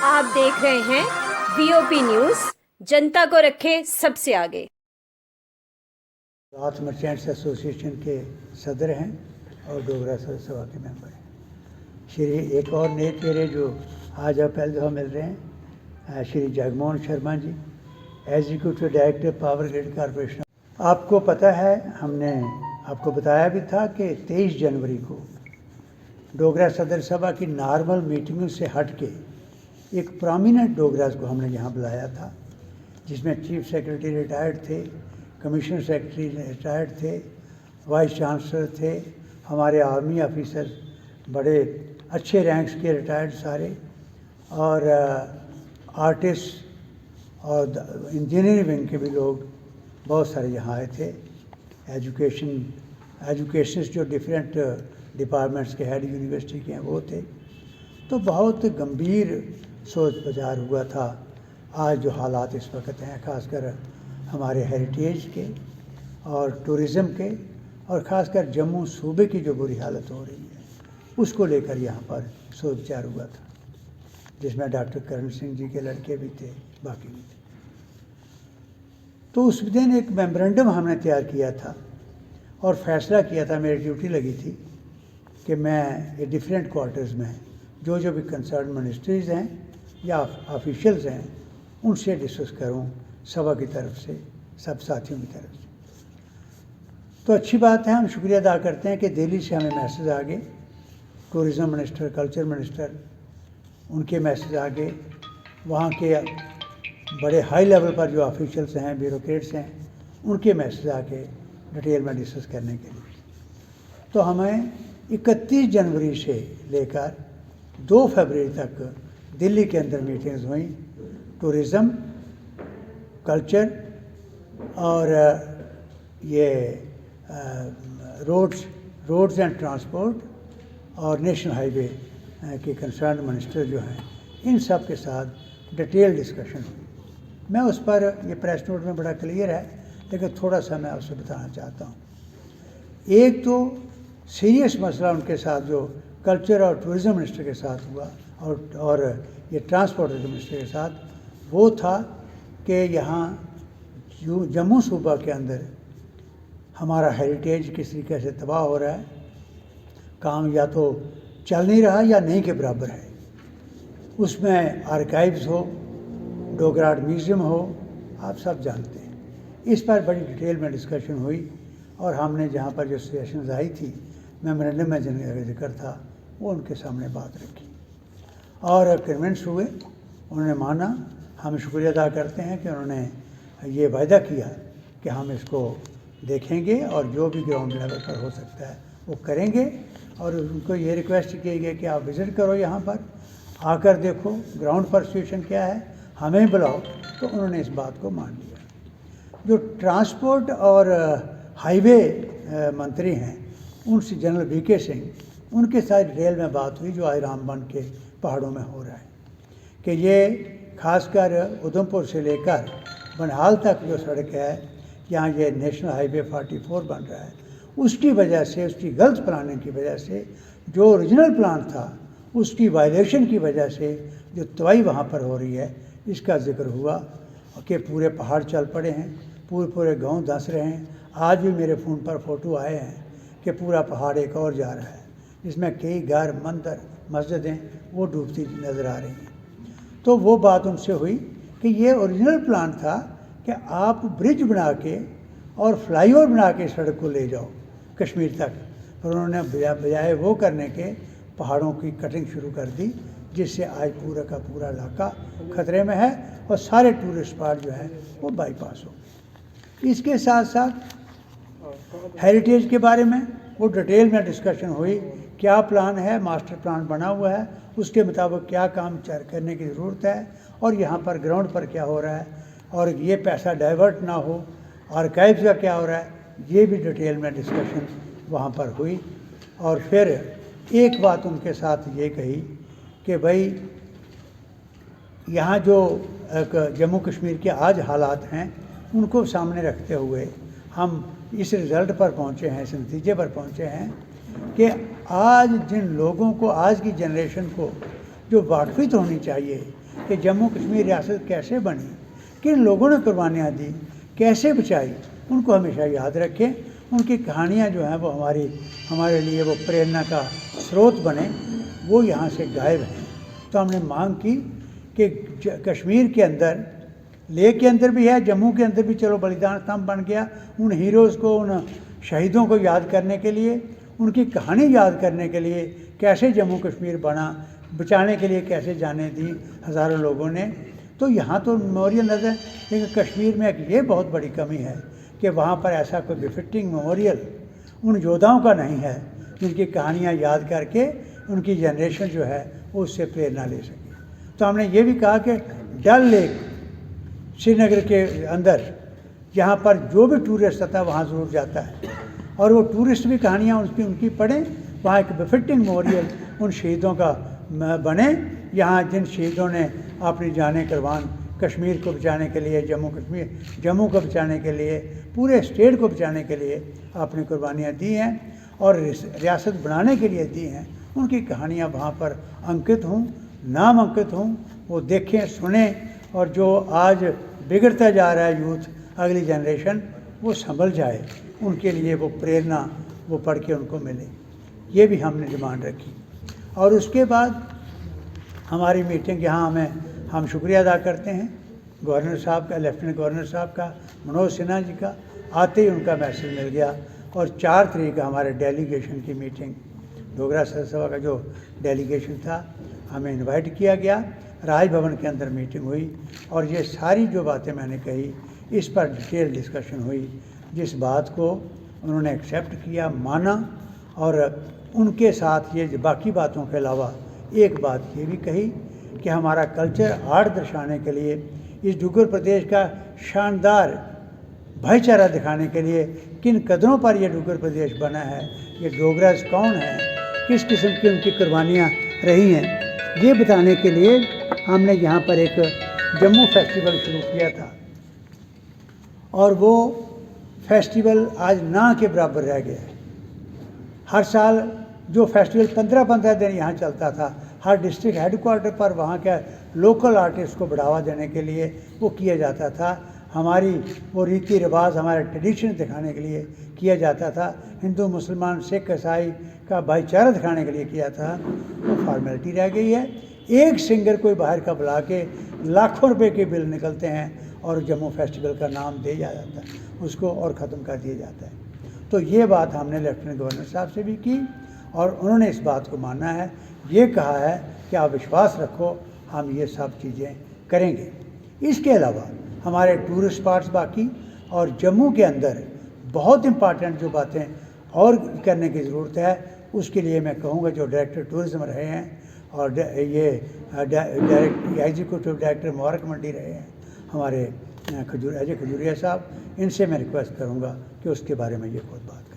आप देख रहे हैं वीओपी न्यूज, जनता को रखे सबसे आगे। रात मर्चेंट्स एसोसिएशन के सदर हैं और डोगरा सदर सभा के मेंबर हैं। श्री एक और नए चेहरे जो आज आप पहले दफ़ा मिल रहे हैं, Shri Jagmohan Sharma ji, executive director Power Grid Corporation. आपको पता है, हमने आपको बताया भी था कि 23 जनवरी को डोगरा सदर सभा की नॉर्मल मीटिंगों से हट के एक प्रोमिनेंट डोगरास को हमने यहाँ बुलाया था, जिसमें चीफ सेक्रेटरी रिटायर्ड थे, कमिश्नर सेक्रेटरी रिटायर्ड थे, वाइस चांसलर थे, हमारे आर्मी ऑफिसर बड़े अच्छे रैंक्स के रिटायर्ड सारे, और आर्टिस्ट और इंजीनियरिंग विंग के भी लोग बहुत सारे यहाँ आए थे। एजुकेशनिस्ट जो डिफरेंट डिपार्टमेंट्स के हेड यूनिवर्सिटी के हैं वो थे। तो बहुत गंभीर सोच विचार हुआ था। आज जो हालात इस वक्त हैं, ख़ासकर हमारे हेरिटेज के और टूरिज़म के, और ख़ासकर जम्मू सूबे की जो बुरी हालत हो रही है, उसको लेकर यहाँ पर सोच विचार हुआ था, जिसमें डॉक्टर करण सिंह जी के लड़के भी थे, बाकी भी थे। तो उस दिन एक मेमोरेंडम हमने तैयार किया था और फैसला किया था, मेरी ड्यूटी लगी थी कि मैं ये डिफरेंट क्वार्टर्स में जो जो भी कंसर्न मिनिस्ट्रीज़ हैं या ऑफिशियल्स हैं, उनसे डिस्कस करूं सभा की तरफ से, सब साथियों की तरफ से। तो अच्छी बात है, हम शुक्रिया अदा करते हैं कि दिल्ली से हमें मैसेज आ गए, टूरिज़म मिनिस्टर, कल्चर मिनिस्टर, उनके मैसेज आ गए, वहाँ के बड़े हाई लेवल पर जो ऑफिशियल्स हैं, ब्यूरोक्रेट्स हैं, उनके मैसेज आके डिटेल में डिस्कस करने के लिए। तो हमें 31 जनवरी से लेकर 2 फरवरी तक दिल्ली के अंदर मीटिंग्स हुई, टूरिज़म, कल्चर और ये रोड्स एंड ट्रांसपोर्ट और नेशनल हाईवे के कंसर्न मिनिस्टर जो हैं, इन सब के साथ डिटेल डिस्कशन हुई। मैं उस पर, ये प्रेस नोट में बड़ा क्लियर है, लेकिन थोड़ा सा मैं आपसे बताना चाहता हूँ। एक तो सीरियस मसला उनके साथ जो कल्चर और टूरिज़म मिनिस्टर के साथ हुआ और ये ट्रांसपोर्ट मिनिस्टर के साथ, वो था कि यहाँ जम्मू सूबा के अंदर हमारा हेरिटेज किस तरीके से तबाह हो रहा है, काम या तो चल नहीं रहा या नहीं के बराबर है। उसमें आर्काइव्स हो, डोगरा आर्ट म्यूज़ियम हो, आप सब जानते हैं। इस पर बड़ी डिटेल में डिस्कशन हुई और हमने जहाँ पर जो सजेशंस आई थी, मेमोरेंडम में जिनका जिक्र था, वो उनके सामने बात रखी और कन्विंस हुए, उन्होंने माना। हम शुक्रिया अदा करते हैं कि उन्होंने ये वायदा किया कि हम इसको देखेंगे और जो भी ग्राउंड लेवल पर हो सकता है वो करेंगे। और उनको ये रिक्वेस्ट की गई कि आप विज़िट करो, यहाँ पर आकर देखो ग्राउंड पर सिचुएशन क्या है, हमें बुलाओ। तो उन्होंने इस बात को मान लिया। जो ट्रांसपोर्ट और हाईवे मंत्री हैं, उनसे जनरल वीके सिंह, उनके साथ डिटेल में बात हुई, जो आज रामबन के पहाड़ों में हो रहा है, कि ये खासकर उधमपुर से लेकर बनहाल तक जो सड़क है, यहाँ ये नेशनल हाईवे 44 बन रहा है, उसकी वजह से, उसकी गलत प्लानिंग की वजह से, जो ओरिजिनल प्लान था उसकी वायलेशन की वजह से जो तबाही वहाँ पर हो रही है, इसका जिक्र हुआ कि पूरे पहाड़ चल पड़े हैं, पूरे गांव धंस रहे हैं। आज भी मेरे फ़ोन पर फ़ोटो आए हैं कि पूरा पहाड़ एक और जा रहा है, जिसमें कई घर, मंदिर, मस्जिदें वो डूबती नज़र आ रही हैं। तो वो बात उनसे हुई कि ये ओरिजिनल प्लान था कि आप ब्रिज बना के और फ्लाईओवर बना के सड़क को ले जाओ कश्मीर तक, पर उन्होंने बजाय वो करने के पहाड़ों की कटिंग शुरू कर दी, जिससे आज पूरा का पूरा इलाका ख़तरे में है और सारे टूरिस्ट स्पॉट जो है वो बाईपास हो गए। इसके साथ साथ हेरिटेज के बारे में वो डिटेल में डिस्कशन हुई, क्या प्लान है, मास्टर प्लान बना हुआ है, उसके मुताबिक क्या काम करने की ज़रूरत है और यहाँ पर ग्राउंड पर क्या हो रहा है, और ये पैसा डाइवर्ट ना हो, आर्काइव्स का क्या हो रहा है, ये भी डिटेल में डिस्कशन वहाँ पर हुई। और फिर एक बात उनके साथ ये कही कि भाई यहाँ जो जम्मू कश्मीर के आज हालात हैं, उनको सामने रखते हुए हम इस रिज़ल्ट पर पहुँचे हैं, इस नतीजे पर पहुँचे हैं कि आज जिन लोगों को, आज की जनरेशन को जो वाकफियत होनी चाहिए कि जम्मू कश्मीर रियासत कैसे बनी, किन लोगों ने कुर्बानियाँ दी, कैसे बचाई, उनको हमेशा याद रखें। उनकी कहानियाँ जो हैं वो हमारे लिए वो प्रेरणा का स्रोत बने, वो यहाँ से गायब हैं। तो हमने मांग की कि कश्मीर के अंदर, लेह के अंदर भी है, जम्मू के अंदर भी चलो बलिदान स्तंभ बन गया, उन हीरोज़ को, उन शहीदों को याद करने के लिए, उनकी कहानी याद करने के लिए, कैसे जम्मू कश्मीर बना, बचाने के लिए कैसे जानें दी हज़ारों लोगों ने। तो यहाँ तो मेमोरियल नज़र, लेकिन कश्मीर में एक ये बहुत बड़ी कमी है कि वहाँ पर ऐसा कोई बिफिटिंग मेमोरियल उन योद्धाओं का नहीं है जिनकी कहानियाँ याद करके उनकी जनरेशन जो है वो उससे प्रेरणा ले सके। तो हमने ये भी कहा कि डल लेक श्रीनगर के अंदर, जहाँ पर जो भी टूरिस्ट आता है वहाँ ज़रूर जाता है, और वो टूरिस्ट भी कहानियाँ उनकी पढ़ें, वहाँ एक बिफिटिंग मेमोरियल उन शहीदों का बने, यहाँ जिन शहीदों ने अपनी जानें कुर्बान कश्मीर को बचाने के लिए, जम्मू को बचाने के लिए, पूरे स्टेट को बचाने के लिए अपनी कुर्बानियाँ दी हैं और रियासत बनाने के लिए दी हैं। उनकी कहानियाँ वहाँ पर अंकित हों, नाम अंकित हों, वो देखें, सुने, और जो आज बिगड़ता जा रहा है यूथ, अगली जनरेशन, वो संभल जाए, उनके लिए वो प्रेरणा वो पढ़ के उनको मिले। ये भी हमने डिमांड रखी। और उसके बाद हमारी मीटिंग यहाँ हम शुक्रिया अदा करते हैं गवर्नर साहब का, लेफ्टिनेंट गवर्नर साहब का, मनोज सिन्हा जी का। आते ही उनका मैसेज मिल गया और 4 तारीख हमारे डेलीगेशन की मीटिंग, डोगरा सभा का जो डेलीगेशन था, हमें इनवाइट किया गया। राजभवन के अंदर मीटिंग हुई और ये सारी जो बातें मैंने कही इस पर डिटेल डिस्कशन हुई, जिस बात को उन्होंने एक्सेप्ट किया, माना, और उनके साथ ये बाकी बातों के अलावा एक बात ये भी कही कि हमारा कल्चर आर्ट दर्शाने के लिए, इस डुग्गर प्रदेश का शानदार भाईचारा दिखाने के लिए किन कदरों पर यह डुग्गर प्रदेश बना है, ये डोगराज कौन है, किस किस्म की उनकी कुर्बानियाँ रही हैं, ये बताने के लिए हमने यहाँ पर एक जम्मू फेस्टिवल शुरू किया था। और वो फेस्टिवल आज ना के बराबर रह गया है। हर साल जो फेस्टिवल 15-15 दिन यहाँ चलता था, हर डिस्ट्रिक्ट हेडक्वार्टर पर वहाँ के लोकल आर्टिस्ट को बढ़ावा देने के लिए वो किया जाता था। हमारी वो रीति रिवाज, हमारे ट्रेडिशन दिखाने के लिए किया जाता था। हिंदू, मुसलमान, सिख, ईसाई का भाईचारा दिखाने के लिए किया था। वो फॉर्मेलिटी रह गई है। एक सिंगर कोई बाहर का बुला के लाखों रुपए के बिल निकलते हैं और जम्मू फेस्टिवल का नाम दे जाता है उसको और ख़त्म कर दिया जाता है। तो ये बात हमने लेफ्टिनेंट गवर्नर साहब से भी की और उन्होंने इस बात को माना है, ये कहा है कि आप विश्वास रखो, हम ये सब चीज़ें करेंगे। इसके अलावा हमारे टूरिस्ट स्पॉट्स बाकी और जम्मू के अंदर बहुत इम्पॉर्टेंट जो बातें और करने की ज़रूरत है, उसके लिए मैं कहूँगा जो डायरेक्टर टूरिज़्म रहे हैं और ये एग्जीक्यूटिव डायरेक्टर मुबारक मंडी रहे हैं हमारे अजय खजूरिया साहब, इनसे मैं रिक्वेस्ट करूँगा कि उसके बारे में ये खुद बात करें।